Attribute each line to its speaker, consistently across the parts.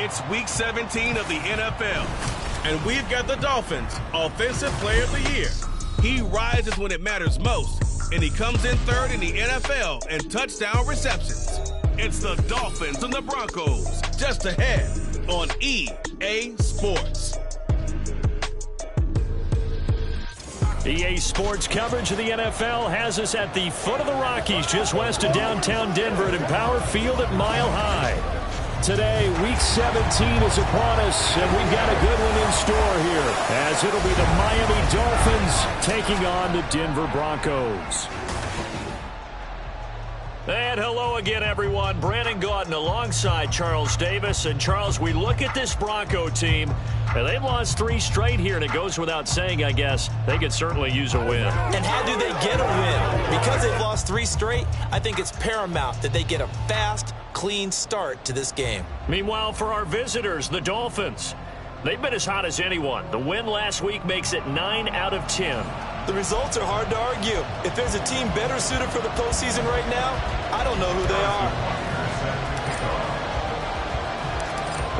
Speaker 1: It's Week 17 of the NFL, and we've got the Dolphins Offensive Player of the Year. He rises when it matters most, and he comes in third in the NFL in touchdown receptions. It's the Dolphins and the Broncos, just ahead on EA Sports.
Speaker 2: EA Sports coverage of the NFL has us at the foot of the Rockies, just west of downtown Denver at Empower Field at Mile High. Today, Week 17 is upon us, and we've got a good one in store here, as it'll be the Miami Dolphins taking on the Denver Broncos. And hello again, everyone. Brandon Gaudin alongside Charles Davis. And, Charles, we look at this Bronco team, and they've lost 3 straight here, and it goes without saying, I guess, they could certainly use a win.
Speaker 3: And how do they get a win? Because they've lost 3 straight, I think it's paramount that they get a fast, clean start to this game.
Speaker 2: Meanwhile, for our visitors, the Dolphins, they've been as hot as anyone. The win last week makes it 9 out of 10.
Speaker 3: The results are hard to argue. If there's a team better suited for the postseason right now, I don't know who they are.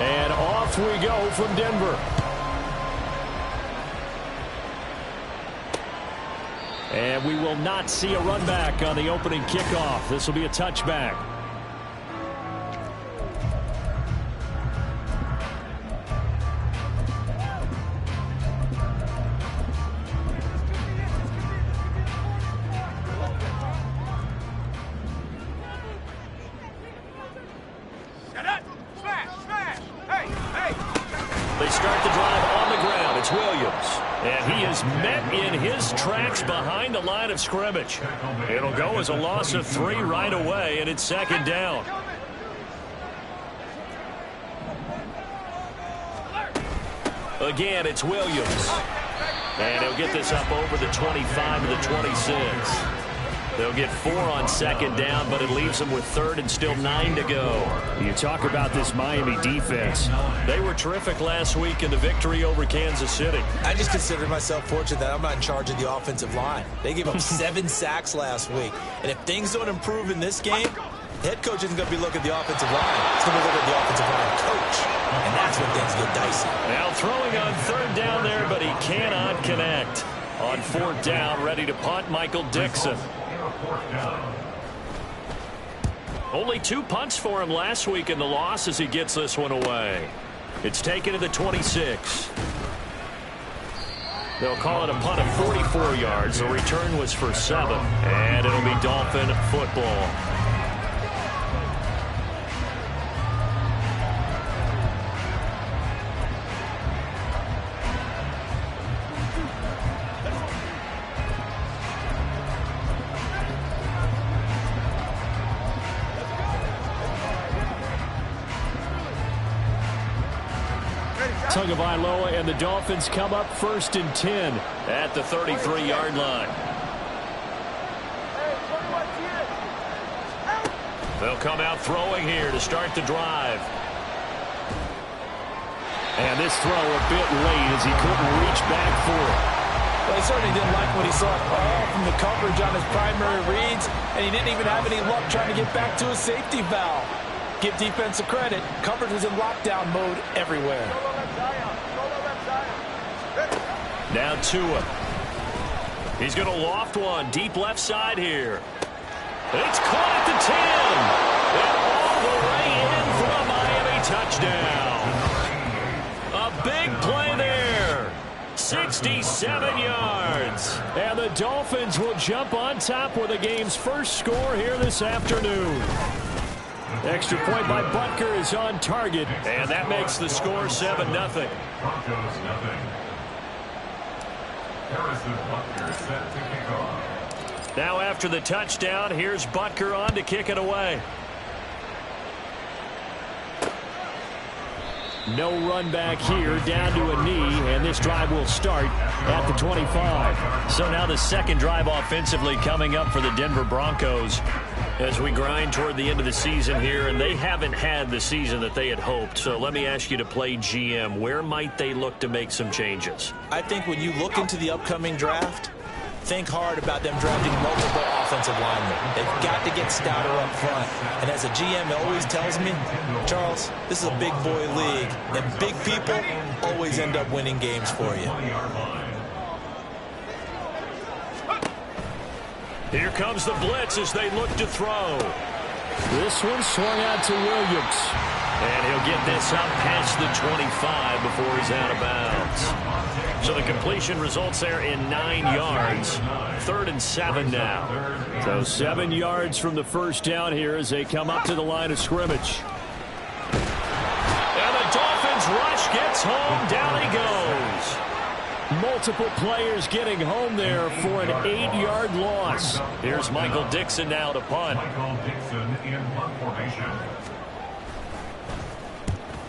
Speaker 2: And off we go from Denver. And we will not see a run back on the opening kickoff. This will be a touchback. They start the drive on the ground. It's Williams. And he is met in his tracks behind the line of scrimmage. It'll go as a loss of 3 right away, and it's second down. Again, it's Williams. And he'll get this up over the 25 to the 26. They'll get 4 on second down, but it leaves them with third and still 9 to go. You talk about this Miami defense. They were terrific last week in the victory over Kansas City.
Speaker 3: I just consider myself fortunate that I'm not in charge of the offensive line. They gave up 7 sacks last week. And if things don't improve in this game, the head coach isn't going to be looking at the offensive line. He's going to look at the offensive line coach. And that's when things get dicey.
Speaker 2: Now throwing on third down there, but he cannot connect. On fourth down, ready to punt, Michael Dixon. Only 2 punts for him last week in the loss as he gets this one away. It's taken to the 26. They'll call it a punt of 44 yards. The return was for 7, and it'll be Dolphin football. Tagovailoa and the Dolphins come up 1st and 10 at the 33-yard line. They'll come out throwing here to start the drive. And this throw a bit late as he couldn't reach back for it.
Speaker 3: Well, he certainly didn't like what he saw all from the coverage on his primary reads, and he didn't even have any luck trying to get back to his safety valve. Give defensive credit. Coverage was in lockdown mode everywhere.
Speaker 2: Now Tua. He's going to loft one deep left side here. It's caught at the 10. And all the way in for a Miami touchdown. A big play there. 67 yards. And the Dolphins will jump on top with the game's first score here this afternoon. Extra point by Butker is on target, and that makes the score 7-0. Now after the touchdown, here's Butker on to kick it away. No run back here, down to a knee, and this drive will start at the 25. So now the second drive offensively coming up for the Denver Broncos as we grind toward the end of the season here, and they haven't had the season that they had hoped. So let me ask you to play GM. Where might they look to make some changes?
Speaker 3: I think when you look into the upcoming draft, think hard about them drafting multiple offensive linemen. They've got to get stouter up front. And as a GM always tells me, Charles, this is a big boy league, and big people always end up winning games for you.
Speaker 2: Here comes the blitz as they look to throw. This one swung out to Williams. And he'll get this up past the 25 before he's out of bounds. So the completion results there in 9 yards. 3rd and 7 now. So 7 yards from the first down here as they come up to the line of scrimmage. And the Dolphins rush gets home. Down he goes. Multiple players getting home there for an 8-yard loss. Here's Michael Dixon now to punt.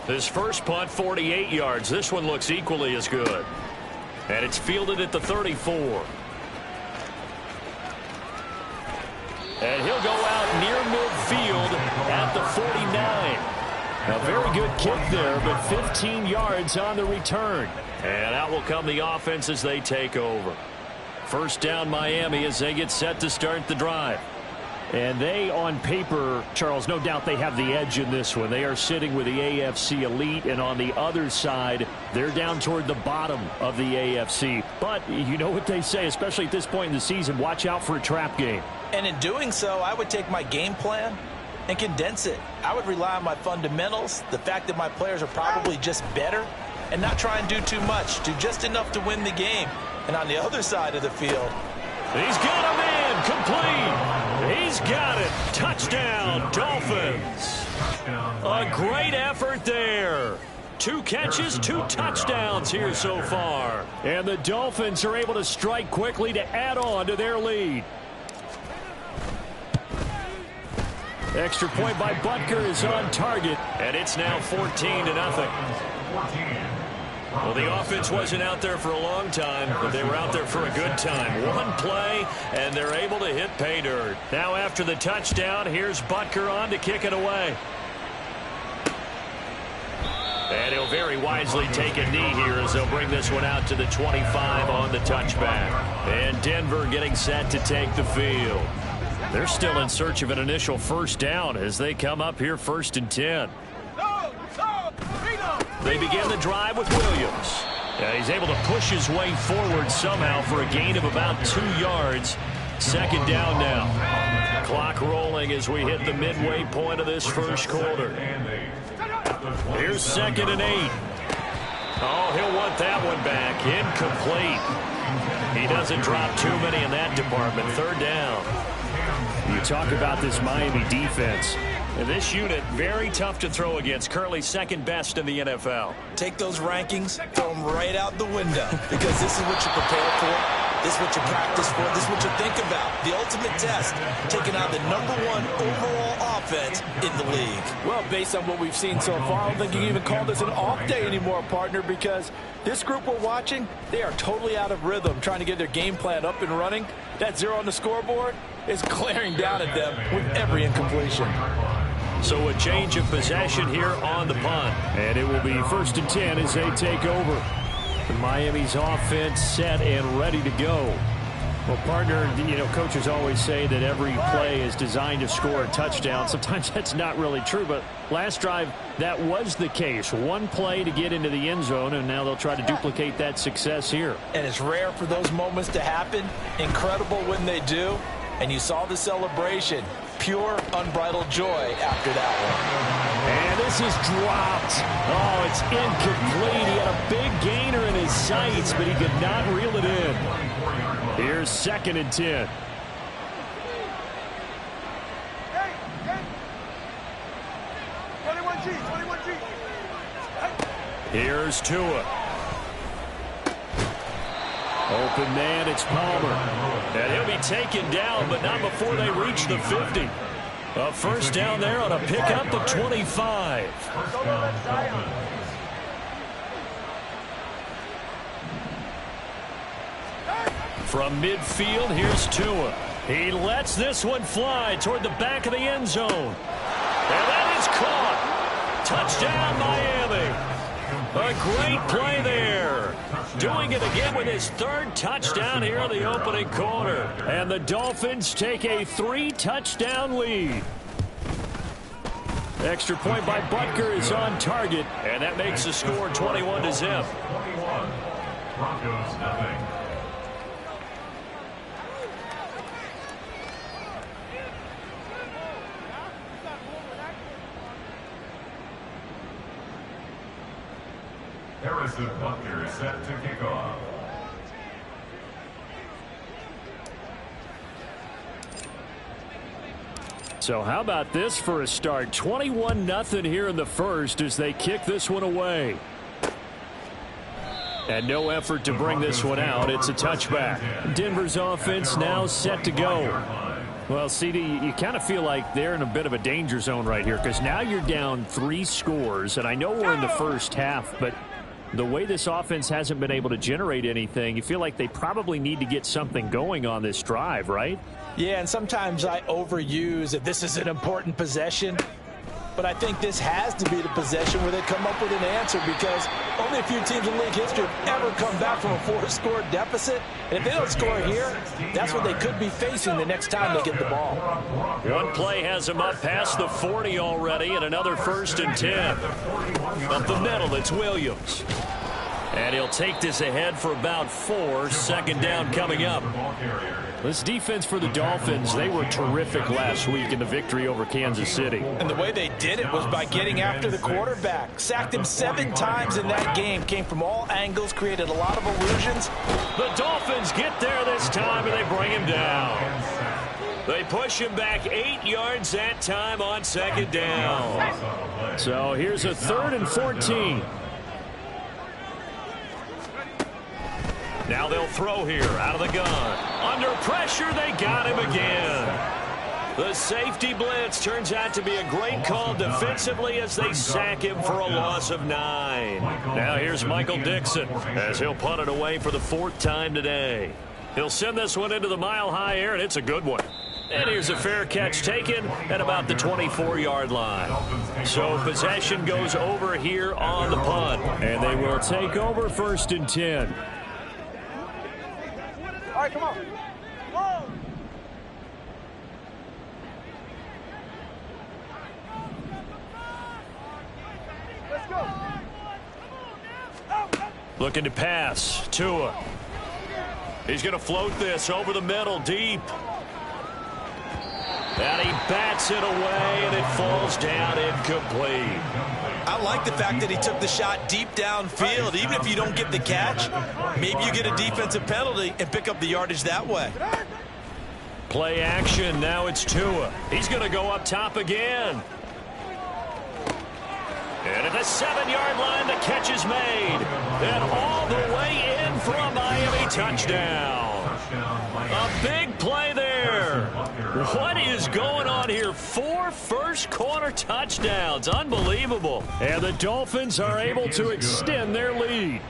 Speaker 2: His first punt, 48 yards. This one looks equally as good. And it's fielded at the 34. And he'll go out near midfield at the 49. A very good kick there, but 15 yards on the return. And out will come the offense as they take over. First down Miami as they get set to start the drive. And they, on paper, Charles, no doubt they have the edge in this one. They are sitting with the AFC elite, and on the other side, they're down toward the bottom of the AFC. But you know what they say, especially at this point in the season, watch out for a trap game.
Speaker 3: And in doing so, I would take my game plan and condense it. I would rely on my fundamentals, the fact that my players are probably just better, and not try and do too much, do just enough to win the game. And on the other side of the field,
Speaker 2: he's got a man complete. He's got it. Touchdown, Dolphins. A great effort there. 2 catches, 2 touchdowns here so far. And the Dolphins are able to strike quickly to add on to their lead. Extra point by Butker is on target, and it's now 14-0. Well, the offense wasn't out there for a long time, but they were out there for a good time. One play, and they're able to hit pay dirt. Now after the touchdown, here's Butker on to kick it away. And he'll very wisely take a knee here as they'll bring this one out to the 25 on the touchback. And Denver getting set to take the field. They're still in search of an initial first down as they come up here 1st and 10. They begin the drive with Williams. He's able to push his way forward somehow for a gain of about 2 yards. 2nd down now. Clock rolling as we hit the midway point of this first quarter. Here's 2nd and 8. Oh, he'll want that one back. Incomplete. He doesn't drop too many in that department. 3rd down. You talk about this Miami defense. And this unit, very tough to throw against. Currently 2nd best in the NFL.
Speaker 3: Take those rankings, throw them right out the window. Because this is what you prepare for. This is what you practice for. This is what you think about. The ultimate test, taking out the #1 overall offense in the league.
Speaker 4: Well, based on what we've seen so far, I don't think you can even call this an off day anymore, partner, because this group we're watching, they are totally out of rhythm, trying to get their game plan up and running. That 0 on the scoreboard is glaring down at them with every incompletion.
Speaker 2: So a change of possession here on the punt. And it will be 1st and 10 as they take over. Miami's offense set and ready to go. Well, partner, you know, coaches always say that every play is designed to score a touchdown. Sometimes that's not really true, but last drive, that was the case. One play to get into the end zone, and now they'll try to duplicate that success here.
Speaker 3: And it's rare for those moments to happen. Incredible when they do. And you saw the celebration. Pure, unbridled joy after that one.
Speaker 2: And this is dropped. Oh, it's incomplete. He had a big gainer in his sights, but he could not reel it in. Here's 2nd and 10. Here's Tua. Open man, it's Palmer. And he'll be taken down, but not before they reach the 50. A first down there on a pickup of 25. From midfield, here's Tua. He lets this one fly toward the back of the end zone. And that is caught. Touchdown, Miami. A great play there. Doing it again with his third touchdown here in the opening quarter. And the Dolphins take a 3-touchdown lead. Extra point by Butker is on target, and that makes the score 21-0.
Speaker 5: Broncos nothing. Harrison Butker is set to kick off.
Speaker 2: So how about this for a start? 21-0 here in the first as they kick this one away. And no effort to bring this one out. It's a touchback. Denver's offense now set to go. Well, CD, you kind of feel like they're in a bit of a danger zone right here because now you're down 3 scores. And I know we're in the first half, but the way this offense hasn't been able to generate anything, you feel like they probably need to get something going on this drive, right?
Speaker 4: Yeah, and sometimes I overuse that this is an important possession. But I think this has to be the possession where they come up with an answer because only a few teams in league history have ever come back from a 4-score deficit. And if they don't score here, that's what they could be facing the next time they get the ball.
Speaker 2: One play has them up past the 40 already, and another 1st and 10. Up the middle, it's Williams. And he'll take this ahead for about 4. Second down coming up. This defense for the Dolphins, they were terrific last week in the victory over Kansas City.
Speaker 4: And the way they did it was by getting after the quarterback. Sacked him 7 times in that game. Came from all angles, created a lot of illusions.
Speaker 2: The Dolphins get there this time, and they bring him down. They push him back 8 yards that time on second down. So here's a 3rd and 14. Now they'll throw here out of the gun. Under pressure, they got him again. The safety blitz turns out to be a great call defensively as they sack him for a loss of 9. Now here's Michael Dixon as he'll punt it away for the 4th time today. He'll send this one into the mile-high air, and it's a good one. And here's a fair catch taken at about the 24-yard line. So possession goes over here on the punt, and they will take over 1st and 10.
Speaker 6: All right, come on. Whoa. Let's go.
Speaker 2: Looking to pass. Tua. He's going to float this over the middle, deep. And he bats it away, and it falls down incomplete.
Speaker 3: I like the fact that he took the shot deep downfield. Even if you don't get the catch, maybe you get a defensive penalty and pick up the yardage that way.
Speaker 2: Play action. Now it's Tua. He's going to go up top again. And at the 7-yard line, the catch is made. And all the way in for a Miami touchdown. A big play there. What is going on here? 4 first-quarter touchdowns. Unbelievable. And the Dolphins are able to extend their lead.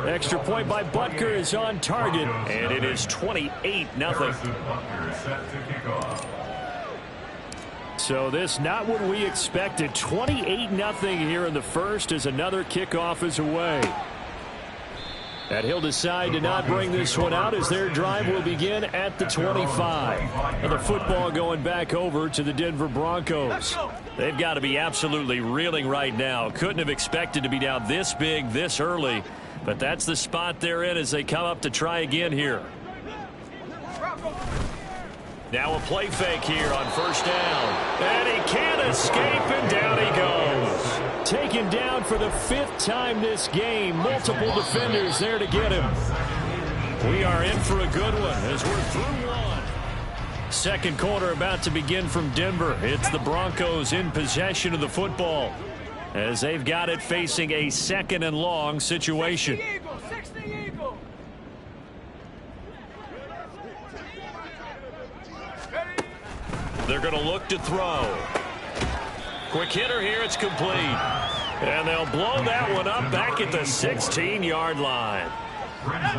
Speaker 2: Extra point by Butker is on target, and it is 28-0. So this not what we expected. 28-0 here in the first as another kickoff is away. And he'll decide to not bring this one out as their drive will begin at the 25. And the football going back over to the Denver Broncos. They've got to be absolutely reeling right now. Couldn't have expected to be down this big this early. But that's the spot they're in as they come up to try again here. Now a play fake here on 1st down. And he can't escape, and down he goes. Taken down for the 5th time this game. Multiple defenders there to get him. We are in for a good one as we're through one. Second quarter about to begin from Denver. It's the Broncos in possession of the football as they've got it facing a 2nd and long situation. They're going to look to throw. Quick hitter here. It's complete. And they'll blow that one up back at the 16-yard line.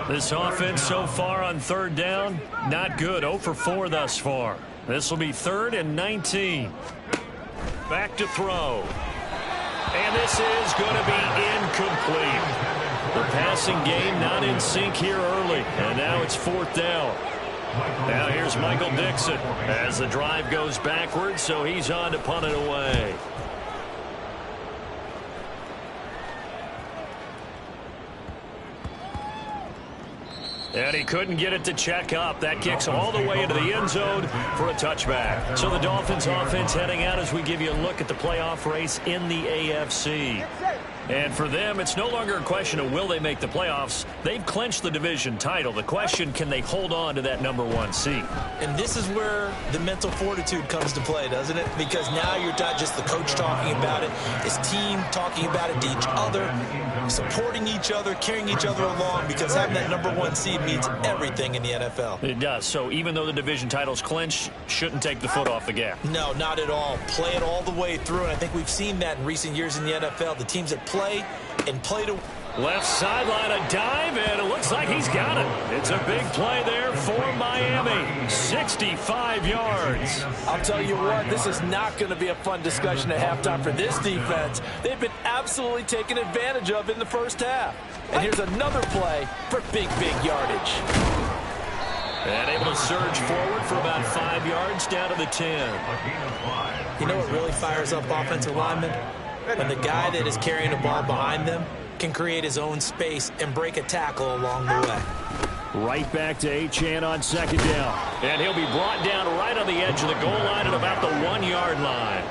Speaker 2: This offense so far on 3rd down, not good. 0 for 4 thus far. This will be 3rd and 19. Back to throw. And this is going to be incomplete. The passing game not in sync here early. And now it's 4th down. Now here's Michael Dixon as the drive goes backwards, so he's on to punt it away. And he couldn't get it to check up. That kicks all the way into the end zone for a touchback. So the Dolphins offense heading out as we give you a look at the playoff race in the AFC. And for them, it's no longer a question of will they make the playoffs. They've clinched the division title. The question, can they hold on to that #1 seed?
Speaker 3: And this is where the mental fortitude comes to play, doesn't it? Because now you're not just the coach talking about it, his team talking about it to each other, supporting each other, carrying each other along, because having that #1 seed means everything in the NFL.
Speaker 2: It does. So even though the division title's clinched, shouldn't take the foot off the gas.
Speaker 3: No, not at all. Play it all the way through, and I think we've seen that in recent years in the NFL. The teams that play and play to...
Speaker 2: Left sideline, a dive, and it looks like he's got it. It's a big play there for Miami. 65 yards.
Speaker 4: I'll tell you what, this is not going to be a fun discussion at halftime for this defense. They've been absolutely taken advantage of in the first half. And here's another play for big yardage.
Speaker 2: And able to surge forward for about 5 yards down to the 10.
Speaker 3: You know what really fires up offensive linemen? When the guy that is carrying the ball behind them can create his own space and break a tackle along the way.
Speaker 2: Right back to Achane on 2nd down. And he'll be brought down right on the edge of the goal line at about the 1-yard line.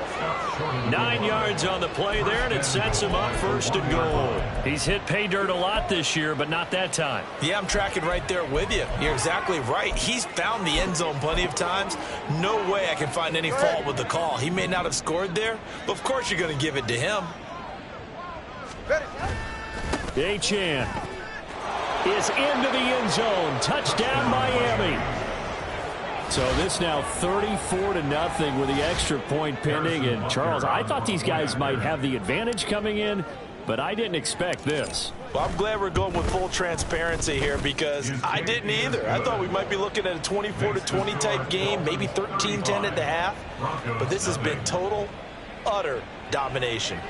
Speaker 2: 9 yards on the play there, and it sets him up 1st and goal. He's hit pay dirt a lot this year, but not that time.
Speaker 3: Yeah, I'm tracking right there with you. You're exactly right. He's found the end zone plenty of times. No way I can find any fault with the call. He may not have scored there, but of course you're going to give it to him.
Speaker 2: Achane is into the end zone. Touchdown, Miami. So this now 34-0 with the extra point pending. And Charles, I thought these guys might have the advantage coming in, but I didn't expect this.
Speaker 3: Well, I'm glad we're going with full transparency here because I didn't either. I thought we might be looking at a 24-20 type game, maybe 13-10 at the half. But this has been total, utter domination.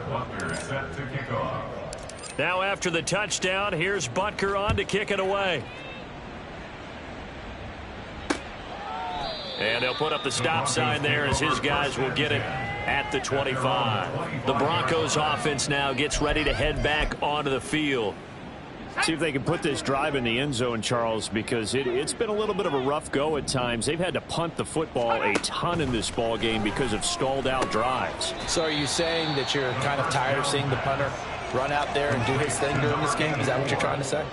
Speaker 5: Butker set to kick off.
Speaker 2: Now after the touchdown, here's Butker on to kick it away. And they'll put up the stop sign there as his guys will get it at the 25. The Broncos offense now gets ready to head back onto the field. See if they can put this drive in the end zone, Charles, because it's been a little bit of a rough go at times. They've had to punt the football a ton in this ball game because of stalled out drives.
Speaker 4: So are you saying that you're kind of tired of seeing the punter run out there and do his thing during this game? Is that what you're trying to say?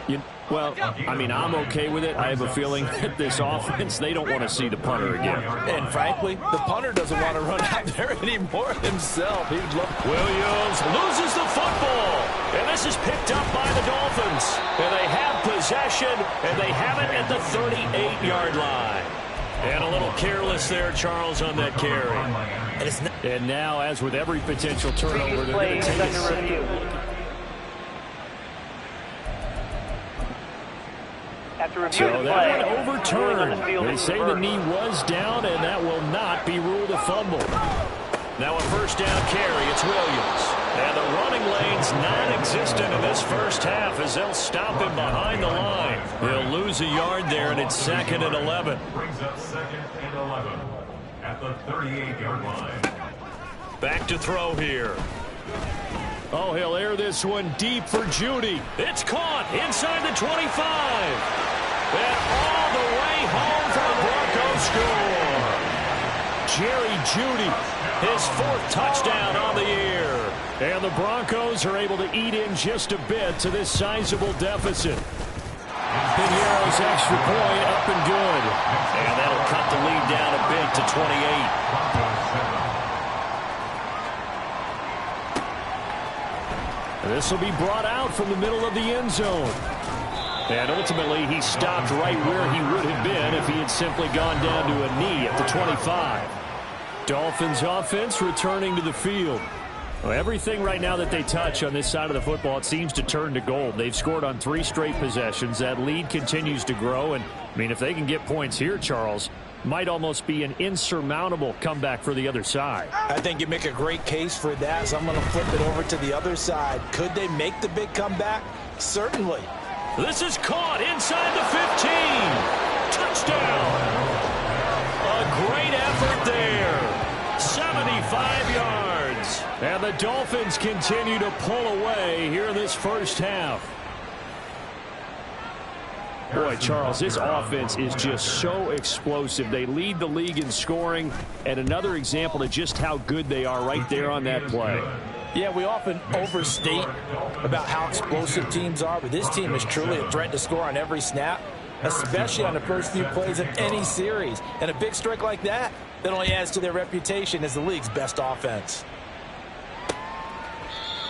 Speaker 2: Well, I mean, I'm okay with it. I have a feeling that this offense, they don't want to see the punter again.
Speaker 4: And frankly, the punter doesn't want to run out there anymore himself. He would love.
Speaker 2: Williams loses the football. And this is picked up by the Dolphins. And they have possession, and they have it at the 38-yard line. And a little careless there, Charles, on that carry. And now, as with every potential turnover, they're going to take it. So that one overturned. They say the knee was down, and that will not be ruled a fumble. Now a 1st down carry. It's Williams. And the running lane's non-existent in this first half as they'll stop him behind the line. They'll lose a yard there, and it's 2nd and 11.
Speaker 5: Brings up 2nd and 11 at the 38-yard line.
Speaker 2: Back to throw here. Oh, he'll air this one deep for Judy. It's caught inside the 25. And all the way home for the Broncos score. Jerry Judy, his 4th touchdown on the year. And the Broncos are able to eat in just a bit to this sizable deficit. Pinheiro's extra point up and good. And that'll cut the lead down a bit to 28. This will be brought out from the middle of the end zone. And ultimately, he stopped right where he would have been if he had simply gone down to a knee at the 25. Dolphins offense returning to the field. Well, everything right now that they touch on this side of the football, it seems to turn to gold. They've scored on 3 straight possessions. That lead continues to grow. And, I mean, if they can get points here, Charles, might almost be an insurmountable comeback for the other side.
Speaker 3: I think you make a great case for that, so I'm going to flip it over to the other side. Could they make the big comeback? Certainly.
Speaker 2: This is caught inside the 15. Touchdown. A great effort there. 75 yards. And the Dolphins continue to pull away here in this first half. Boy, Charles, this offense is just so explosive. They lead the league in scoring, and another example of just how good they are right there on that play.
Speaker 4: Yeah, we often overstate about how explosive teams are, but this team is truly a threat to score on every snap, especially on the first few plays of any series. And a big strike like that only adds to their reputation as the league's best offense.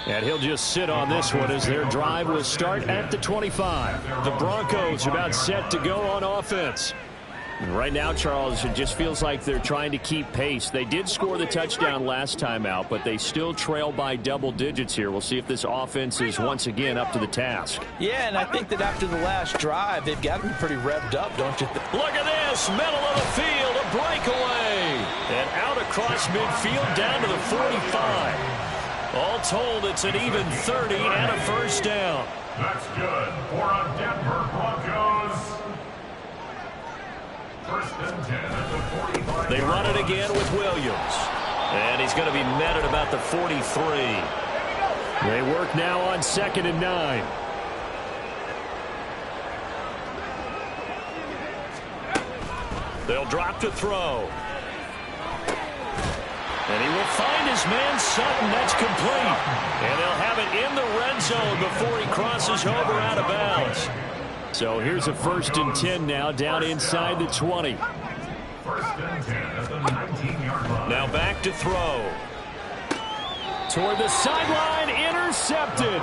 Speaker 2: And he'll just sit on this one as their drive will start at the 25. The Broncos are about set to go on offense. And right now, Charles, it just feels like they're trying to keep pace. They did score the touchdown last time out, but they still trail by double digits here. We'll see if this offense is once again up to the task.
Speaker 4: Yeah, and I think that after the last drive, they've got to be pretty revved up, don't you think?
Speaker 2: Look at this, middle of the field, a breakaway. And out across midfield down to the 45. All told, it's an even 30 and a first down.
Speaker 5: That's good for a Denver Broncos. First and 10 at the 45.
Speaker 2: They run it again with Williams. And he's going to be met at about the 43. They work now on 2nd and 9. They'll drop to throw. And he will find his man Sutton. That's complete. And they'll have it in the red zone before he crosses over out of bounds. So here's a 1st and 10 now down inside the 20.
Speaker 5: 1st and 10 at the 19-yard line.
Speaker 2: Now back to throw. Toward the sideline, intercepted.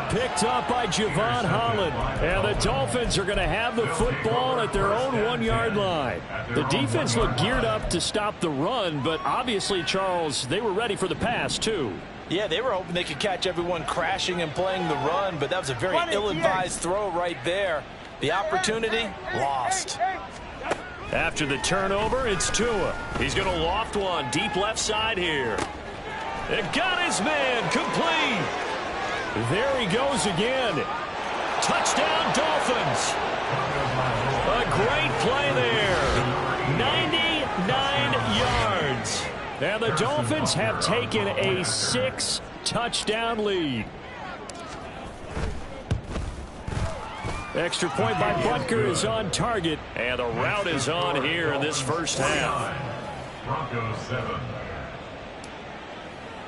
Speaker 2: Picked up by Javon Holland. And the Dolphins are going to have the football at their own 1-yard line. The defense looked geared up to stop the run, but obviously, Charles, they were ready for the pass, too.
Speaker 4: Yeah, they were hoping they could catch everyone crashing and playing the run, but that was a very ill-advised throw right there. The opportunity, lost.
Speaker 2: After the turnover, it's Tua. He's going to loft one deep left side here. It got his man complete. There he goes again. Touchdown, Dolphins. A great play there. 99 yards. And the Dolphins have taken a 6-touchdown lead. Extra point by Butker is on target. And the route is on here in this first half.
Speaker 5: Broncos 7.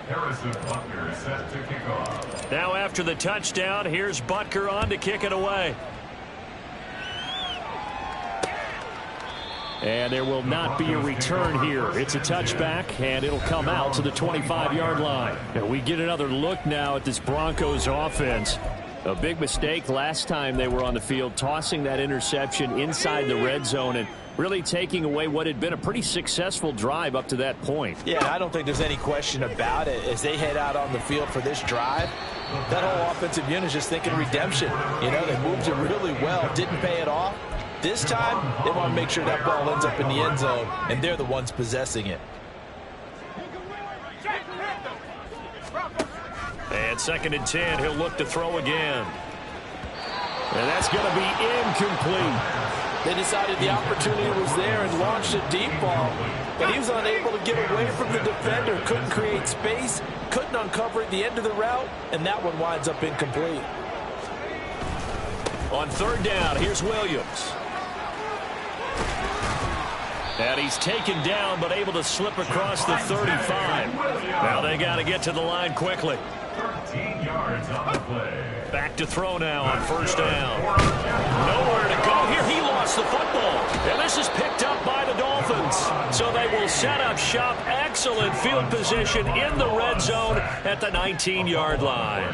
Speaker 5: Harrison Butker set to kick off.
Speaker 2: Now after the touchdown, here's Butker on to kick it away. And there will not be a return here. It's a touchback, and it'll come out to the 25-yard line. And we get another look now at this Broncos offense. A big mistake last time they were on the field, tossing that interception inside the red zone and really taking away what had been a pretty successful drive up to that point.
Speaker 4: Yeah, I don't think there's any question about it. As they head out on the field for this drive, that whole offensive unit is just thinking redemption. You know, they moved it really well, didn't pay it off. This time, they want to make sure that ball ends up in the end zone, and they're the ones possessing it.
Speaker 2: And 2nd and 10, he'll look to throw again. And that's going to be incomplete.
Speaker 4: They decided the opportunity was there and launched a deep ball, but he was unable to get away from the defender, couldn't create space, couldn't uncover at the end of the route, and that one winds up incomplete.
Speaker 2: On 3rd down, here's Williams. And he's taken down, but able to slip across the 35. Now they got to get to the line quickly.
Speaker 5: 13 yards on the play.
Speaker 2: Back to throw now on 1st down. Nowhere to go here. He lost the football. And this is picked up by the Dolphins. So they will set up shop. Excellent field position in the red zone at the 19-yard line.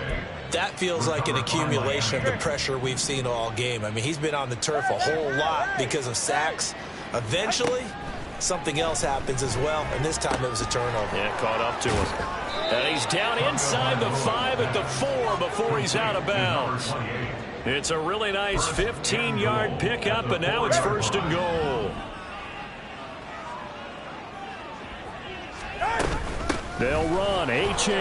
Speaker 3: That feels like an accumulation of the pressure we've seen all game. I mean, he's been on the turf a whole lot because of sacks. Eventually, something else happens as well, and this time it was a turnover.
Speaker 2: Yeah, caught up to him. And he's down inside the 5 at the 4 before he's out of bounds. It's a really nice 15-yard pickup, and now it's 1st and goal. They'll run. Achane.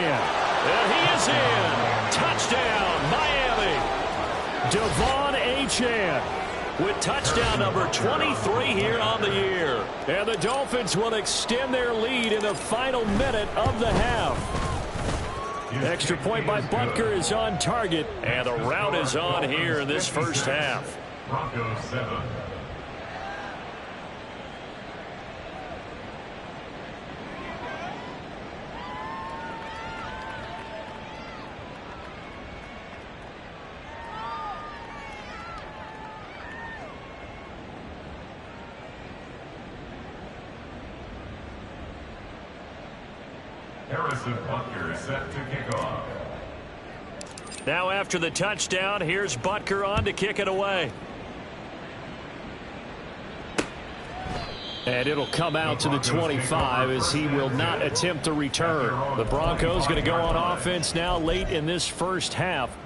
Speaker 2: And he is in. Touchdown, Miami. Devon Achane with touchdown number 23 here on the year. And the Dolphins will extend their lead in the final minute of the half. Extra point by Butker is on target, and the route is on here in this first half.
Speaker 5: Broncos 7. Harrison Butker is set to kick off.
Speaker 2: Now after the touchdown, here's Butker on to kick it away. And it'll come out to the 25 as he will not attempt to return. The Broncos going to go on offense now late in this first half.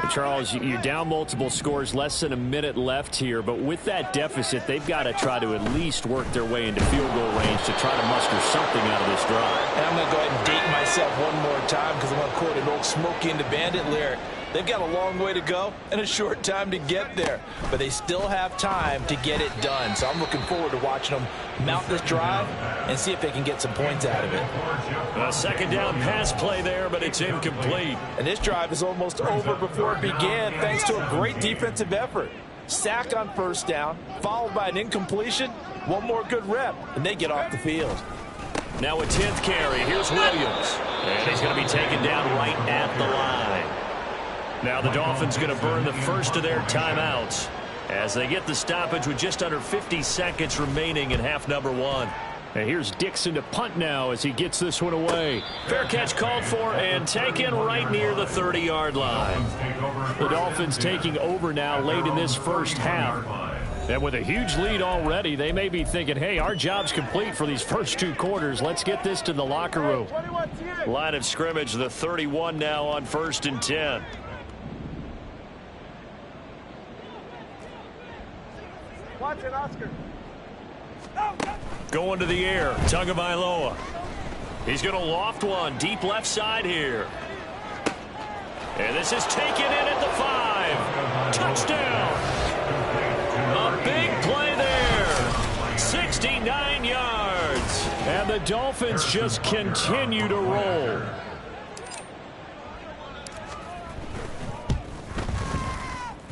Speaker 2: And Charles, you're down multiple scores, less than a minute left here. But with that deficit, they've got to try to at least work their way into field goal range to try to muster something out of this drive.
Speaker 4: And I'm going to go ahead and date myself one more time because I'm going to quote an old Smokey and the Bandit lyric. They've got a long way to go and a short time to get there. But they still have time to get it done. So I'm looking forward to watching them mount this drive and see if they can get some points out of it.
Speaker 2: A second down pass play there, but it's incomplete.
Speaker 4: And this drive is almost over before it began thanks to a great defensive effort. Sack on first down, followed by an incompletion, one more good rep, and they get off the field.
Speaker 2: Now a 10th carry. Here's Williams. And he's going to be taken down right at the line. Now the Dolphins going to burn the first of their timeouts as they get the stoppage with just under 50 seconds remaining in half number 1. And here's Dixon to punt now as he gets this one away. Fair catch called for and taken right near the 30-yard line. The Dolphins taking over now late in this first half. And with a huge lead already, they may be thinking, hey, our job's complete for these first 2 quarters. Let's get this to the locker room. Line of scrimmage, the 31 now on 1st and 10.
Speaker 6: Watch it, Oscar.
Speaker 2: Going to the air, Tagovailoa. He's going to loft one deep left side here. And this is taken in at the 5. Touchdown. A big play there. 69 yards. And the Dolphins just continue to roll.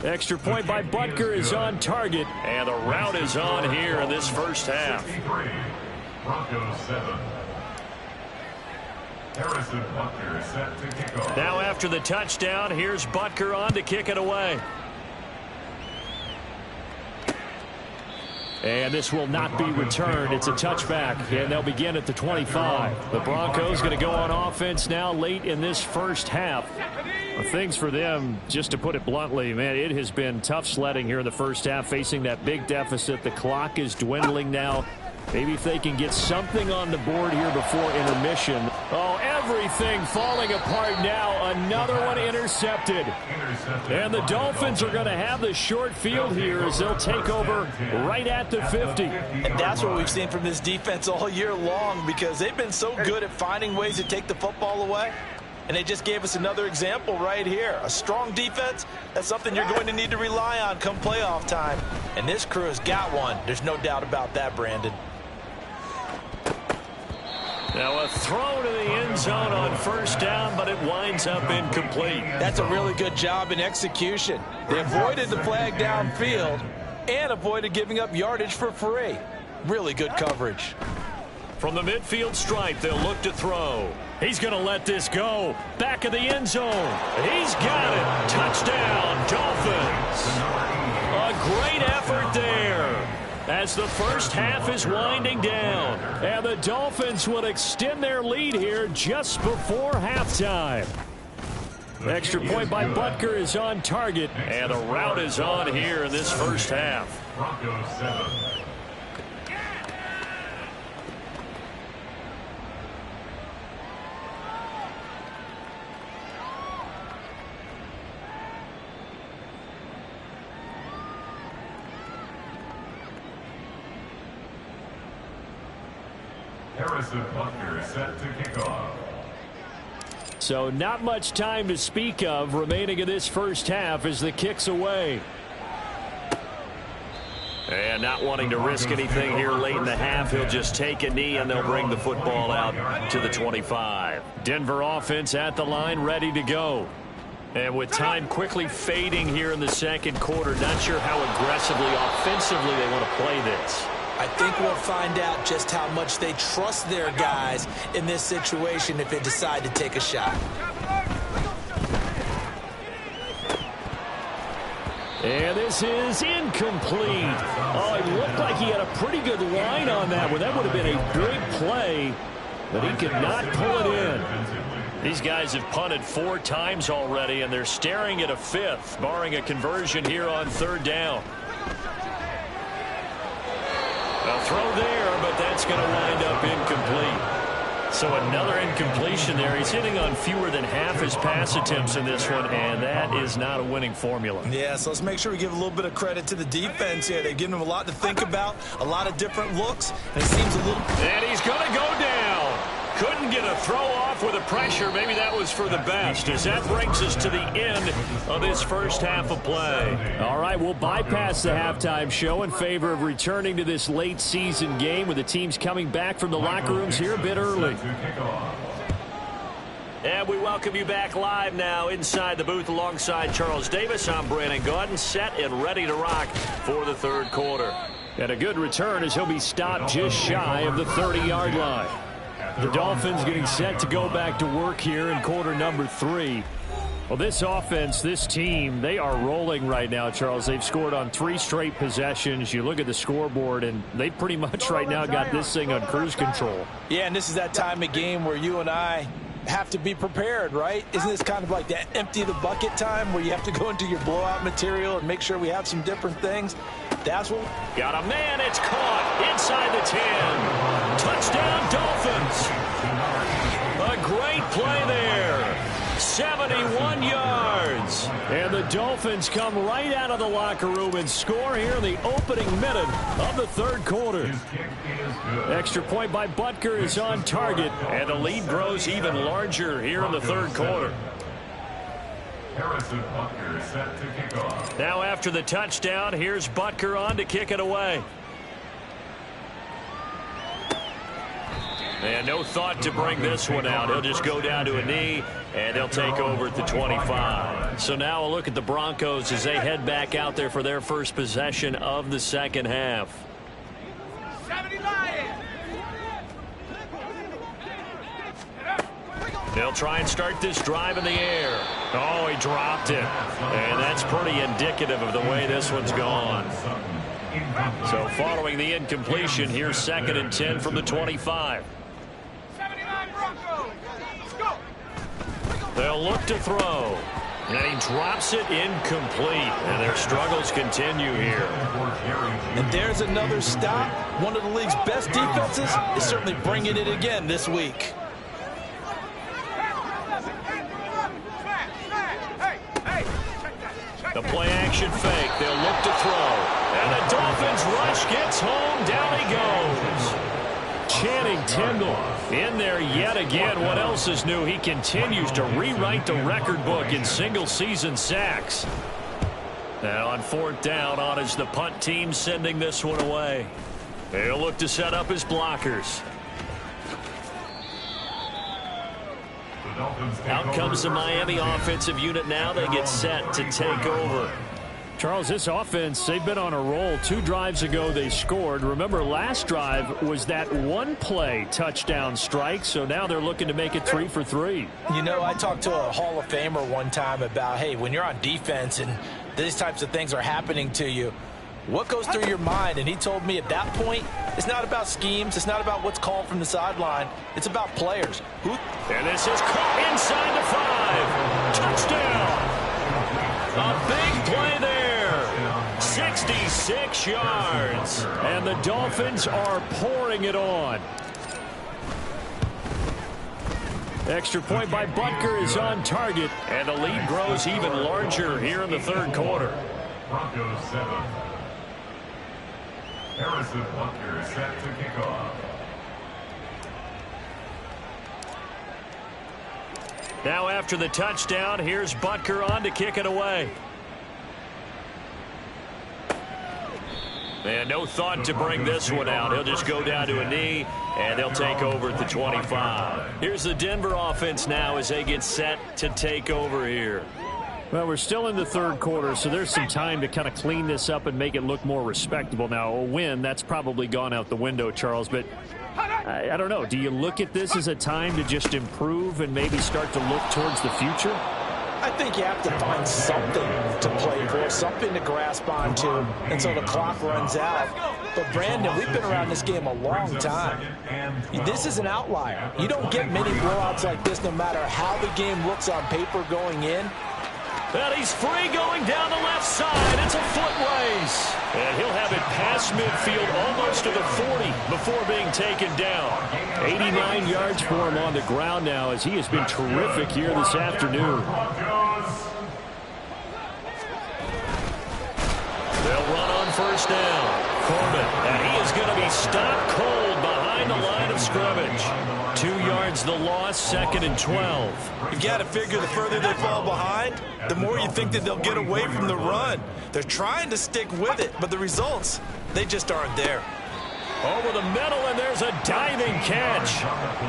Speaker 2: Extra point by Butker is on target, and the route is on here in this first half.
Speaker 5: Broncos 7. Harrison Butker is set to kick off.
Speaker 2: Now after the touchdown, here's Butker on to kick it away. And this will not be returned. It's a touchback, and they'll begin at the 25. The Broncos going to go on offense now late in this first half. Things for them, just to put it bluntly, man, it has been tough sledding here in the first half, facing that big deficit. The clock is dwindling now. Maybe if they can get something on the board here before intermission. Oh, everything falling apart now. Another one intercepted. And the Dolphins are going to have the short field here as they'll take over right at the 50.
Speaker 4: And that's what we've seen from this defense all year long because they've been so good at finding ways to take the football away. And they just gave us another example right here. A strong defense, that's something you're going to need to rely on come playoff time. And this crew has got one. There's no doubt about that, Brandon.
Speaker 2: Now a throw to the end zone on first down, but it winds up incomplete.
Speaker 4: That's a really good job in execution. They avoided the flag downfield and avoided giving up yardage for free. Really good coverage.
Speaker 2: From the midfield stripe, they'll look to throw. He's going to let this go. Back of the end zone. He's got it. Touchdown, Dolphins. A great effort there as the first half is winding down. And the Dolphins will extend their lead here just before halftime. Extra point by Butker is on target, and the route is on here in this first half.
Speaker 5: Broncos 7. Harrison Butker set to kick off.
Speaker 2: So not much time to speak of remaining in this first half as the kick's away. And not wanting to risk anything here late in the half, he'll just take a knee and they'll bring the football out to the 25. Denver offense at the line, ready to go. And with time quickly fading here in the second quarter, not sure how aggressively, offensively they want to play this.
Speaker 3: I think we'll find out just how much they trust their guys in this situation if they decide to take a shot.
Speaker 2: And this is incomplete. Oh, it looked like he had a pretty good line on that one. That would have been a big play, but he could not pull it in. These guys have punted 4 times already, and they're staring at a 5th, barring a conversion here on 3rd down. A throw there, but that's going to wind up incomplete. So another incompletion there. He's hitting on fewer than half his pass attempts in this one, and that is not a winning formula.
Speaker 3: Yeah, so let's make sure we give a little bit of credit to the defense here. They've given him a lot to think about, a lot of different looks, and it seems a little...
Speaker 2: And he's going to go down. Couldn't get a throw off with the pressure. Maybe that was for the best, as that brings us to the end of this first half of play. All right, we'll bypass the halftime show in favor of returning to this late season game with the teams coming back from the locker rooms here a bit early. And we welcome you back live now inside the booth alongside Charles Davis. I'm Brandon Gordon, set and ready to rock for the 3rd quarter. And a good return as he'll be stopped just shy of the 30-yard line. The Dolphins getting set to go back to work here in quarter number 3. Well, this offense, this team, they are rolling right now, Charles. They've scored on 3 straight possessions. You look at the scoreboard, and they pretty much right now got this thing on cruise control.
Speaker 4: Yeah, and this is that time of game where you and I have to be prepared, right? Isn't this kind of like that empty the bucket time where you have to go into your blowout material and make sure we have some different things? That's what...
Speaker 2: Got a man, it's caught inside the 10. Touchdown, Dolphins. A great play there. 71 yards. And the Dolphins come right out of the locker room and score here in the opening minute of the 3rd quarter. Extra point by Butker is on target, and the lead grows even larger here in the 3rd quarter.
Speaker 5: Harrison Butker set to kick off.
Speaker 2: Now after the touchdown, here's Butker on to kick it away. And no thought to bring this one out. He'll just go down to a knee, and they'll take over at the 25. So now a look at the Broncos as they head back out there for their first possession of the second half. They'll try and start this drive in the air. Oh, he dropped it. And that's pretty indicative of the way this one's gone. So following the incompletion, here's 2nd and 10 from the 25. They'll look to throw. And he drops it incomplete. And their struggles continue here.
Speaker 4: And there's another stop. One of the league's best defenses is certainly bringing it again this week.
Speaker 2: The play-action fake. They'll look to throw. And the Dolphins rush gets home. Down he goes. Channing Tindall in there yet again. What else is new? He continues to rewrite the record book in single-season sacks. Now on 4th down, on is the punt team sending this one away. They'll look to set up his blockers. Out comes the Miami offensive unit now. They get set to take over. Charles, this offense, they've been on a roll. 2 drives ago they scored. Remember, last drive was that 1-play touchdown strike, so now they're looking to make it 3 for 3.
Speaker 4: You know, I talked to a Hall of Famer one time about, hey, when you're on defense and these types of things are happening to you, what goes through your mind? And he told me at that point, it's not about schemes. It's not about what's called from the sideline. It's about players.
Speaker 2: And this is caught inside the 5. Touchdown! A big play there. 66 yards. And the Dolphins are pouring it on. Extra point by Butker is on target, and the lead grows even larger here in the third quarter.
Speaker 5: Broncos 7. Harrison Butker set to kick off.
Speaker 2: Now after the touchdown, here's Butker on to kick it away. And no thought to bring this one out. He'll just go down to a knee, and they'll take over at the 25. Here's the Denver offense now as they get set to take over here.
Speaker 7: Well, we're still in the third quarter, so there's some time to kind of clean this up and make it look more respectable. Now, a win, that's probably gone out the window, Charles, but I don't know. Do you look at this as a time to just improve and maybe start to look towards the future?
Speaker 4: I think you have to find something to play for, something to grasp onto until the clock runs out. But, Brandon, we've been around this game a long time. This is an outlier. You don't get many blowouts like this no matter how the game looks on paper going in.
Speaker 2: And he's free going down the left side. It's a foot race. And he'll have it past midfield almost to the 40 before being taken down. 89 yards for him on the ground now as he has been terrific here this afternoon. They'll run on first down. Corbin, and he is going to be stopped cold behind the line of scrimmage. 2 yards the loss, 2nd and 12.
Speaker 3: You've got to figure the further they fall behind, the more you think that they'll get away from the run. They're trying to stick with it, but the results, they just aren't there.
Speaker 2: Over the middle, and there's a diving catch.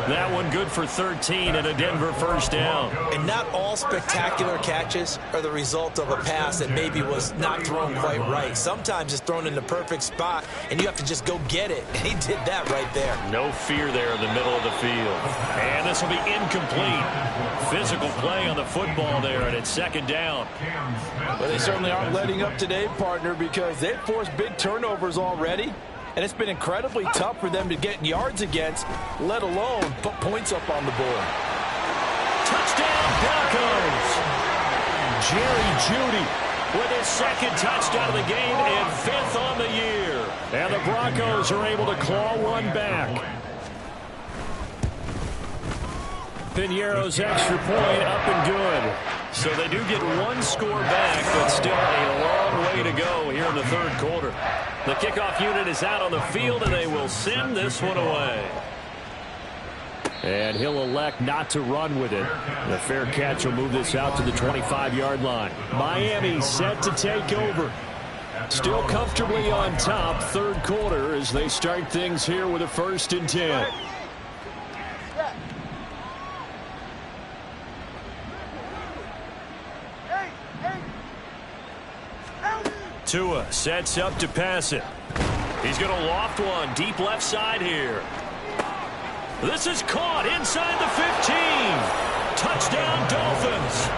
Speaker 2: That one good for 13 and a Denver first down.
Speaker 3: And not all spectacular catches are the result of a pass that maybe was not thrown quite right. Sometimes it's thrown in the perfect spot, and you have to just go get it. And he did that right there.
Speaker 2: No fear there in the middle of the field. And this will be incomplete. Physical play on the football there, and it's 2nd down.
Speaker 4: Well, they certainly aren't letting up today, partner, because they've forced big turnovers already. And it's been incredibly tough for them to get yards against, let alone put points up on the board.
Speaker 2: Touchdown, Broncos! Jerry Jeudy with his 2nd touchdown of the game and 5th on the year. And the Broncos are able to claw one back. Piñeiro's extra point up and good. So they do get one score back, but still a long way to go here in the third quarter. The kickoff unit is out on the field, and they will send this one away. And he'll elect not to run with it. The fair catch will move this out to the 25-yard line. Miami set to take over. Still comfortably on top, third quarter, as they start things here with a 1st and 10. Tua sets up to pass it. He's going to loft one deep left side here. This is caught inside the 15. Touchdown, Dolphins.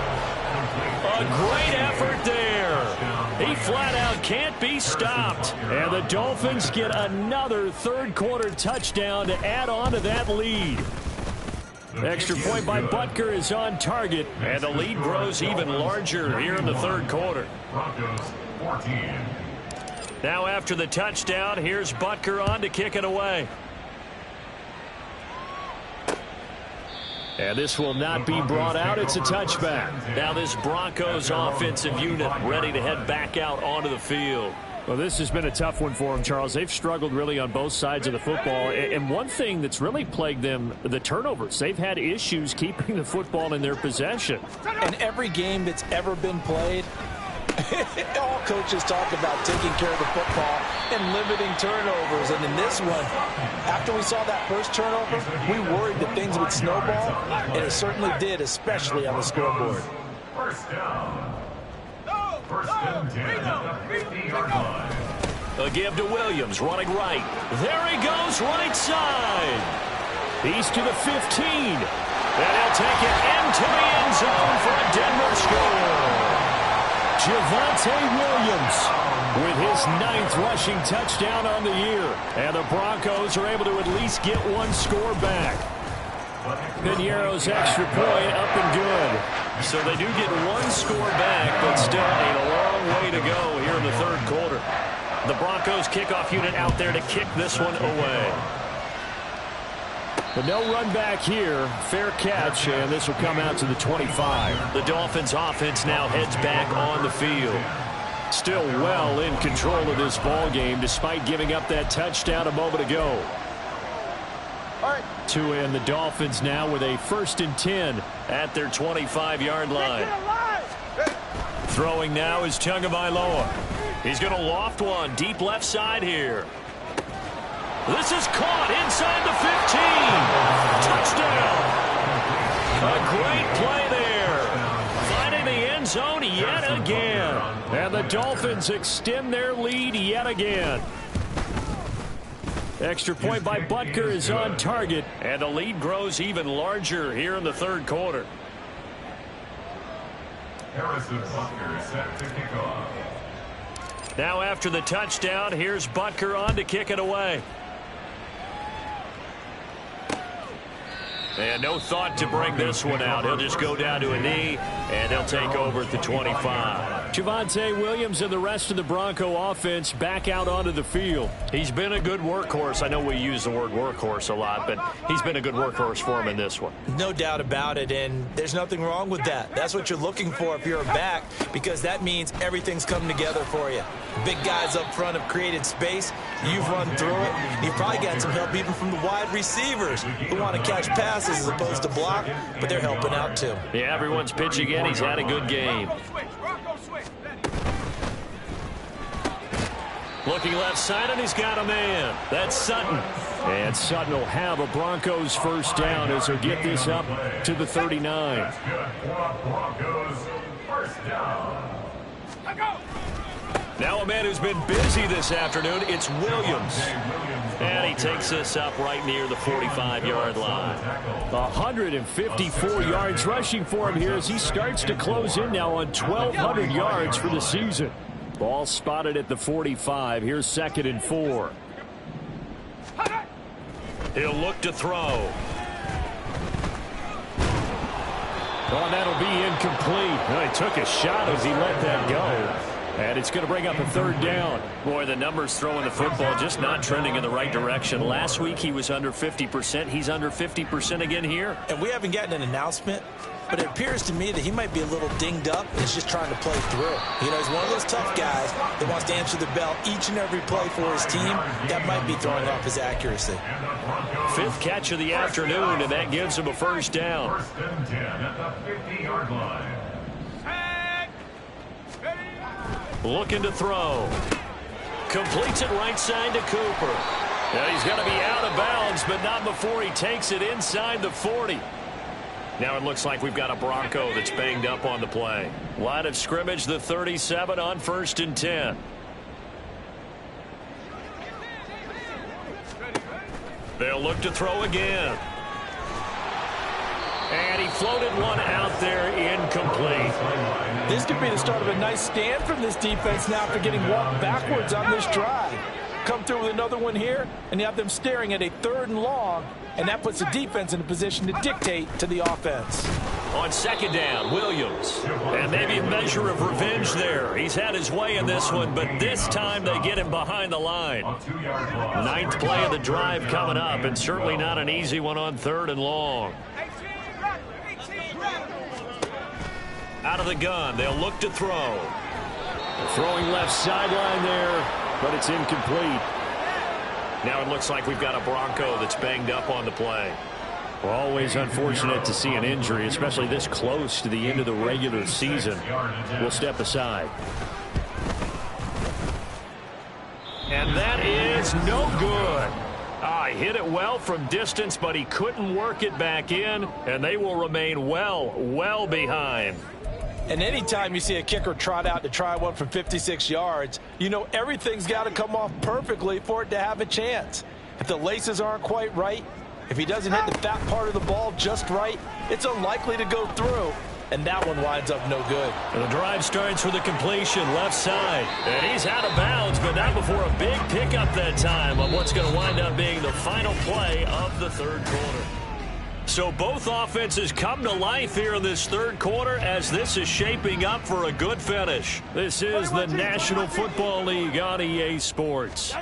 Speaker 2: A great effort there. He flat out can't be stopped. And the Dolphins get another third quarter touchdown to add on to that lead. Extra point by Butker is on target, and the lead grows even larger here in the third quarter.
Speaker 5: Broncos 14.
Speaker 2: Now after the touchdown, here's Butker on to kick it away. And this will not be brought out. It's a touchback. Now this Broncos offensive unit ready to head back out onto the field.
Speaker 7: Well, this has been a tough one for them, Charles. They've struggled really on both sides of the football. And one thing that's really plagued them, the turnovers. They've had issues keeping the football in their possession.
Speaker 4: And every game that's ever been played, all coaches talk about taking care of the football and limiting turnovers. And in this one, after we saw that first turnover, we worried that things would snowball, and it certainly did, especially on the scoreboard.
Speaker 5: First down. First and 10 at the 50-yard line.
Speaker 2: A give to Williams, running right. There he goes, right side. He's to the 15. And he'll take it into the end zone for a Denver score. Javonte Williams with his 9th rushing touchdown on the year. And the Broncos are able to at least get one score back. Piñeiro's extra point up and good. So they do get one score back, but still a long way to go here in the third quarter. The Broncos kickoff unit out there to kick this one away.
Speaker 7: But no run back here. Fair catch, and this will come out to the 25.
Speaker 2: The Dolphins offense now heads back on the field. Still well in control of this ball game despite giving up that touchdown a moment ago. To end the Dolphins now with a 1st and 10 at their 25-yard line. Throwing now is Tagovailoa. He's going to loft one deep left side here. This is caught inside the 15. Touchdown. A great play there. Finding the end zone yet again. And the Dolphins extend their lead yet again. Extra point by Butker is on target. And the lead grows even larger here in the third quarter.
Speaker 5: Harrison Butker set to kick off.
Speaker 2: Now after the touchdown, here's Butker on to kick it away. And no thought to bring this one out. He'll just go down to a knee, and they'll take over at the 25.
Speaker 7: Javonte Williams and the rest of the Bronco offense back out onto the field.
Speaker 2: He's been a good workhorse. I know we use the word workhorse a lot, but he's been a good workhorse for him in this one.
Speaker 3: No doubt about it, and there's nothing wrong with that. That's what you're looking for if you're a back, because that means everything's coming together for you. Big guys up front have created space. You've run through it. You've probably got some help even from the wide receivers who want to catch passes as opposed to block, but they're helping out too.
Speaker 2: Yeah, everyone's pitching in. He's had a good game. Looking left side, and he's got a man. That's Sutton.
Speaker 7: And Sutton will have a Broncos first down as he'll get this up to the 39.
Speaker 5: That's good for Broncos first down.
Speaker 2: Now a man who's been busy this afternoon, it's Williams. And he takes this up right near the 45-yard line.
Speaker 7: 154 yards rushing for him here as he starts to close in now on 1,200 yards for the season. Ball spotted at the 45. Here's 2nd and 4.
Speaker 2: He'll look to throw.
Speaker 7: Well, that'll be incomplete. Well, he took a shot as he let that go. And it's going to bring up a 3rd down.
Speaker 2: Boy, the numbers throwing the football just not trending in the right direction. Last week he was under 50%. He's under 50% again here.
Speaker 3: And we haven't gotten an announcement, but it appears to me that he might be a little dinged up and is just trying to play through. You know, he's one of those tough guys that wants to answer the bell each and every play for his team. That might be throwing off his accuracy.
Speaker 2: 5th catch of the afternoon, and that gives him a first down.
Speaker 5: 1st and 10 at the 50-yard line.
Speaker 2: Looking to throw. Completes it right side to Cooper. Now he's going to be out of bounds, but not before he takes it inside the 40. Now it looks like we've got a Bronco that's banged up on the play. Line of scrimmage, the 37 on 1st and 10. They'll look to throw again. And he floated one out there, incomplete.
Speaker 4: This could be the start of a nice stand from this defense now after getting walked backwards on this drive. Come through with another one here, and you have them staring at a 3rd and long, and that puts the defense in a position to dictate to the offense.
Speaker 2: On 2nd down, Williams. And maybe a measure of revenge there. He's had his way in this one, but this time they get him behind the line. 9th play of the drive coming up, and certainly not an easy one on 3rd and long. Out of the gun, they'll look to throw.
Speaker 7: Throwing left sideline there, but it's incomplete.
Speaker 2: Now it looks like we've got a Bronco that's banged up on the play.
Speaker 7: Well, always unfortunate to see an injury, especially this close to the end of the regular season. We'll step aside.
Speaker 2: And that is no good. He hit it well from distance, but he couldn't work it back in, and they will remain well behind.
Speaker 4: And anytime you see a kicker trot out to try one from 56 yards, you know everything's got to come off perfectly for it to have a chance. If the laces aren't quite right, if he doesn't hit the fat part of the ball just right, it's unlikely to go through. And that one winds up no good.
Speaker 2: And the drive starts with a completion left side. And he's out of bounds, but not before a big pickup that time on what's going to wind up being the final play of the 3rd quarter. So both offenses come to life here in this third quarter as this is shaping up for a good finish.
Speaker 7: This is the National Football League on EA Sports.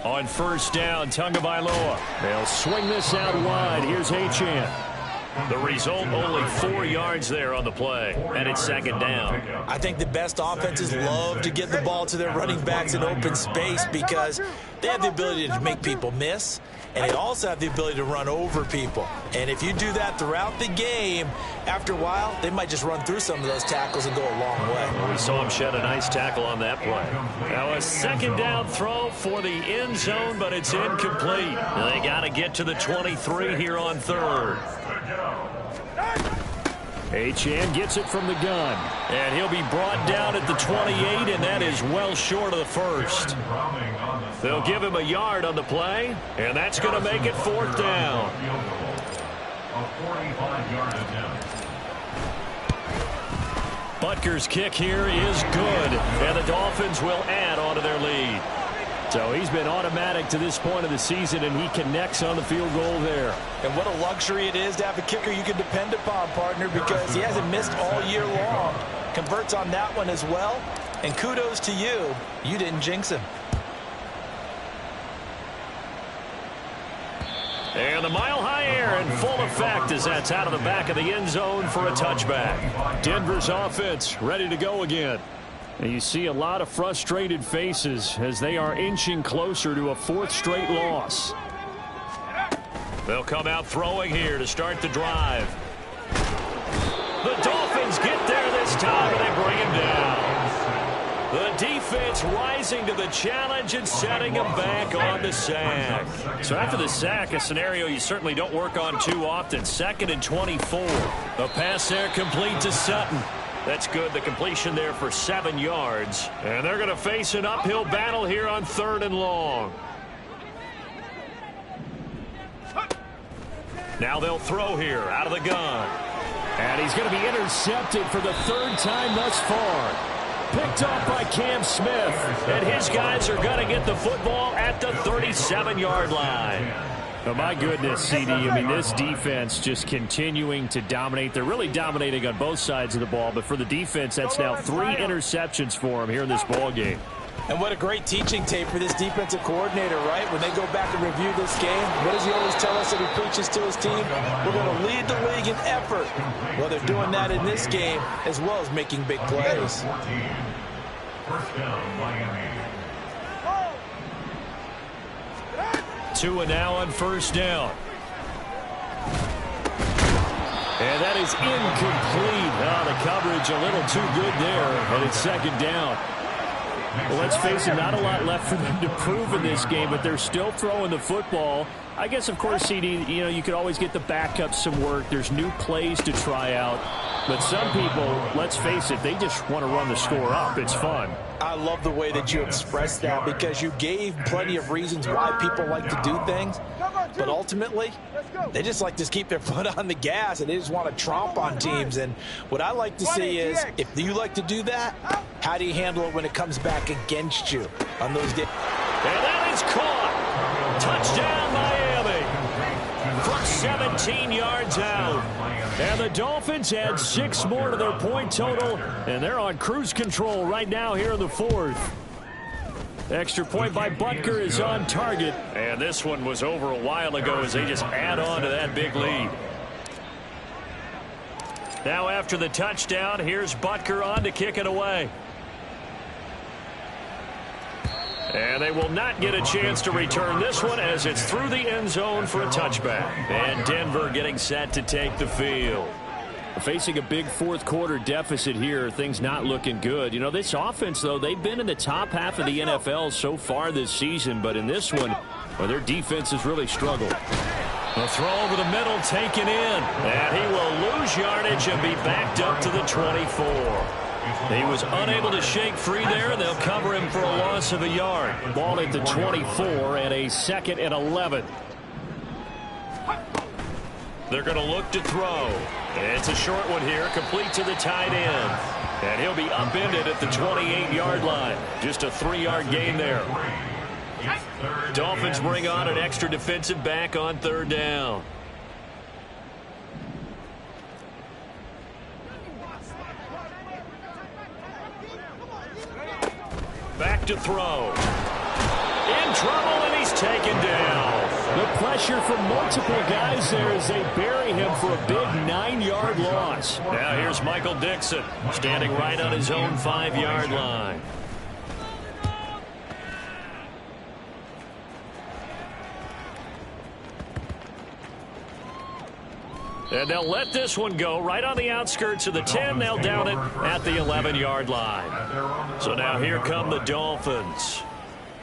Speaker 7: On first down, Tagovailoa. They'll swing this out wide. Here's Achane.
Speaker 2: The result, only 4 yards there on the play, and it's second down.
Speaker 3: I think the best offenses love to get the ball to their running backs in open space because they have the ability to make people miss, and they also have the ability to run over people. And if you do that throughout the game, after a while, they might just run through some of those tackles and go a long way.
Speaker 2: We saw him shed a nice tackle on that play.
Speaker 7: Now a second down throw for the end zone, but it's incomplete.
Speaker 2: They got to get to the 23 here on third.
Speaker 7: Achane gets it from the gun.
Speaker 2: And he'll be brought down at the 28, and that is well short of the first. They'll give him a yard on the play, and that's going to make it fourth down.
Speaker 7: Butker's kick here is good, and the Dolphins will add on to their lead. So he's been automatic to this point of the season, and he connects on the field goal there.
Speaker 3: And what a luxury it is to have a kicker you can depend upon, partner, because he hasn't missed all year long. Converts on that one as well, and kudos to you. You didn't jinx him.
Speaker 2: And the mile-high air in full effect as that's out of the back of the end zone for a touchback.
Speaker 7: Denver's offense ready to go again. And you see a lot of frustrated faces as they are inching closer to a fourth straight loss.
Speaker 2: They'll come out throwing here to start the drive. The Dolphins get there this time, and they bring him down. The defense rising to the challenge and setting him back on the sack.
Speaker 7: So after the sack, a scenario you certainly don't work on too often. 2nd and 24.
Speaker 2: The pass there complete to Sutton. That's good. The completion there for 7 yards. And they're going to face an uphill battle here on 3rd and long. Now they'll throw here out of the gun.
Speaker 7: And he's going to be intercepted for the 3rd time thus far. Picked off by Cam Smith.
Speaker 2: And his guys are going to get the football at the 37-yard line.
Speaker 7: Oh, my goodness, CD. I mean, this defense just continuing to dominate. They're really dominating on both sides of the ball, but for the defense, that's now 3 interceptions for them here in this ball game.
Speaker 3: And what a great teaching tape for this defensive coordinator, right? When they go back and review this game, what does he always tell us that he preaches to his team? We're going to lead the league in effort. Well, they're doing that in this game as well as making big plays.
Speaker 5: First down, Miami.
Speaker 7: 2 and now on first down. And that is incomplete. The coverage a little too good there, and it's second down. Well, let's face it, not a lot left for them to prove in this game, but they're still throwing the football. I guess, of course, CD, you could always get the backups some work. There's new plays to try out. But some people, let's face it, they just want to run the score up. It's fun.
Speaker 3: I love the way that you expressed that because you gave plenty of reasons why people like to do things. But ultimately, they just like to keep their foot on the gas and they just want to tromp on teams. And what I like to see is if you like to do that, how do you handle it when it comes back against you on those days?
Speaker 2: And that is caught. Touchdown, Miami. From 17 yards out.
Speaker 7: And the Dolphins add 6 more to their point total, and they're on cruise control right now here in the 4th. Extra point by Butker is on target.
Speaker 2: And this one was over a while ago as they just add on to that big lead. Now after the touchdown, here's Butker on to kick it away. And they will not get a chance to return this one as it's through the end zone for a touchback. And Denver getting set to take the field.
Speaker 7: Facing a big fourth quarter deficit here, things not looking good. This offense, though, they've been in the top half of the NFL so far this season, but in this one, well, their defense has really struggled.
Speaker 2: A throw over the middle taken in, and he will lose yardage and be backed up to the 24. He was unable to shake free there, and they'll cover him for a loss of a yard.
Speaker 7: Ball at the 24 and a 2nd and 11.
Speaker 2: They're going to look to throw. It's a short one here, complete to the tight end. And he'll be upended at the 28-yard line. Just a 3-yard gain there. Dolphins bring on an extra defensive back on 3rd down. to throw. In trouble, and he's taken down.
Speaker 7: The pressure from multiple guys there as they bury him for a big 9-yard loss.
Speaker 2: Now here's Michael Dixon standing right on his own 5-yard line. And they'll let this one go right on the outskirts of the 10. They'll down it at the 11-yard line. So now here come the Dolphins.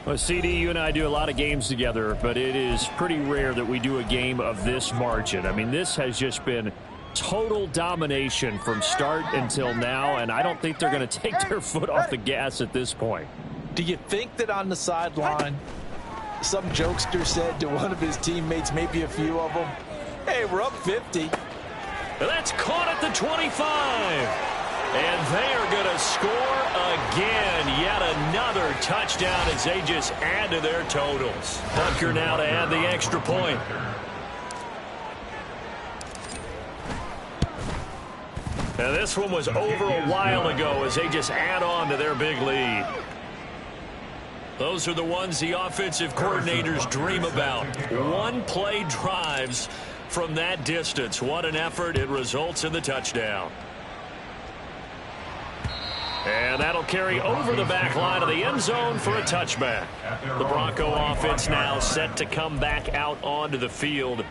Speaker 7: Well, CD, you and I do a lot of games together, but it is pretty rare that we do a game of this margin. I mean, this has just been total domination from start until now, and I don't think they're going to take their foot off the gas at this point.
Speaker 4: Do you think that on the sideline, some jokester said to one of his teammates, maybe a few of them, hey, we're up 50.
Speaker 2: That's caught at the 25. And they are going to score again. Yet another touchdown as they just add to their totals. Butker now to add the extra point. Now this one was over a while ago as they just add on to their big lead. Those are the ones the offensive coordinators dream about. One-play drives from that distance. What an effort. It results in the touchdown. And that'll carry over the back line of the end zone for a touchback. The Bronco offense now set to come back out onto the field.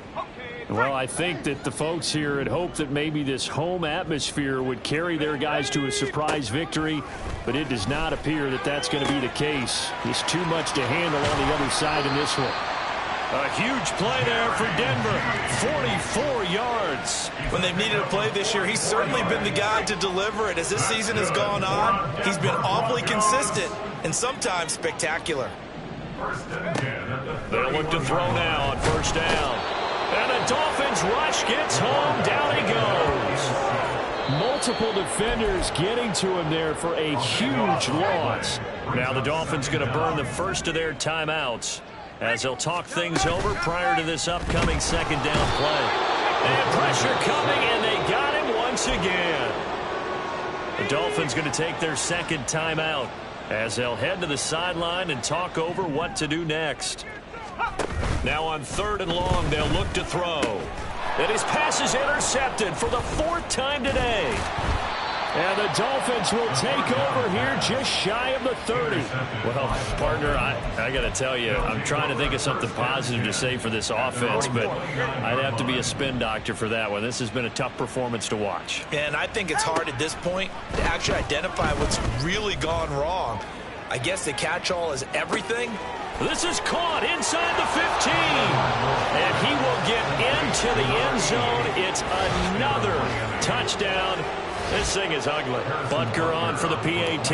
Speaker 7: Well, I think that the folks here had hoped that maybe this home atmosphere would carry their guys to a surprise victory, but it does not appear that that's going to be the case. There's too much to handle on the other side in this one.
Speaker 2: A huge play there for Denver, 44 yards.
Speaker 3: When they've needed a play this year, he's certainly been the guy to deliver it. As this season has gone on, he's been awfully consistent and sometimes spectacular.
Speaker 2: They'll look to throw now on first down. And the Dolphins rush gets home. Down he goes.
Speaker 7: Multiple defenders getting to him there for a huge loss.
Speaker 2: Now the Dolphins going to burn the first of their timeouts as they'll talk things over prior to this upcoming second down play. And pressure coming, and they got him once again. The Dolphins going to take their second timeout as they'll head to the sideline and talk over what to do next. Now on 3rd and long, they'll look to throw. And his pass is intercepted for the 4th time today.
Speaker 7: And the Dolphins will take over here just shy of the 30.
Speaker 2: Well, partner, I got to tell you, I'm trying to think of something positive to say for this offense, but I'd have to be a spin doctor for that one. This has been a tough performance to watch.
Speaker 3: And I think it's hard at this point to actually identify what's really gone wrong. I guess the catch-all is everything.
Speaker 2: This is caught inside the 15. And he will get into the end zone. It's another touchdown. This thing is ugly. Butker on for the PAT.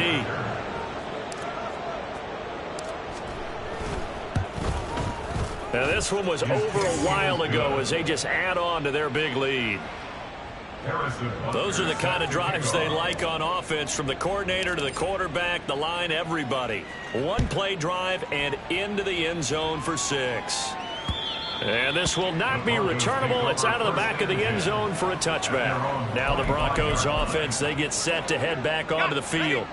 Speaker 2: Now this one was over a while ago as they just add on to their big lead. Those are the kind of drives they like on offense, from the coordinator to the quarterback, the line, everybody. One play drive and into the end zone for 6. And this will not be returnable. It's out of the back of the end zone for a touchback. Now the Broncos offense, they get set to head back onto the field.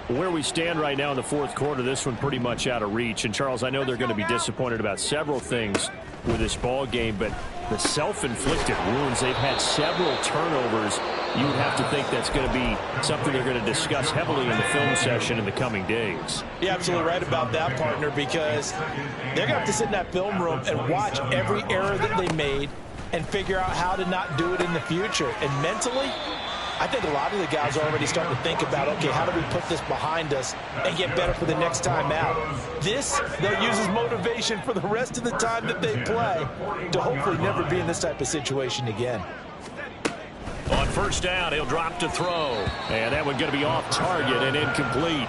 Speaker 7: Where we stand right now in the 4th quarter, this one pretty much out of reach. And, Charles, I know they're going to be disappointed about several things with this ball game, but the self-inflicted wounds, they've had several turnovers. You would have to think that's going to be something they're going to discuss heavily in the film session in the coming days.
Speaker 4: You're absolutely right about that, partner, because they're going to have to sit in that film room and watch every error that they made and figure out how to not do it in the future. And mentally, I think a lot of the guys are already starting to think about, okay, how do we put this behind us and get better for the next time out? This, they'll use as motivation for the rest of the time that they play to hopefully never be in this type of situation again.
Speaker 2: On first down, he'll drop to throw.
Speaker 7: And that one going to be off target and incomplete.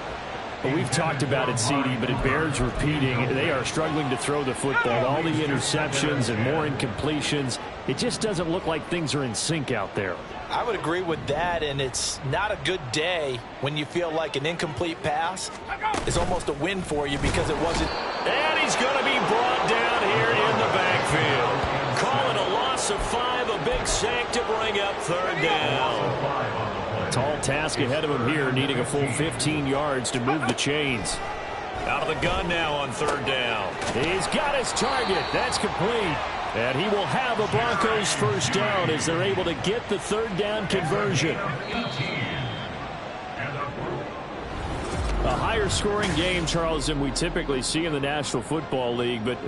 Speaker 7: But we've talked about it, CD, but it bears repeating. They are struggling to throw the football. All the interceptions and more incompletions. It just doesn't look like things are in sync out there.
Speaker 4: I would agree with that, and it's not a good day when you feel like an incomplete pass is almost a win for you because it wasn't.
Speaker 2: And he's going to be brought down here in the backfield. Call it a loss of 5, a big sack to bring up 3rd down.
Speaker 7: Tall task ahead of him here, needing a full 15 yards to move the chains.
Speaker 2: Out of the gun now on third down.
Speaker 7: He's got his target. That's complete. And he will have a Broncos first down as they're able to get the third down conversion. A higher scoring game, Charles, than we typically see in the National Football League, but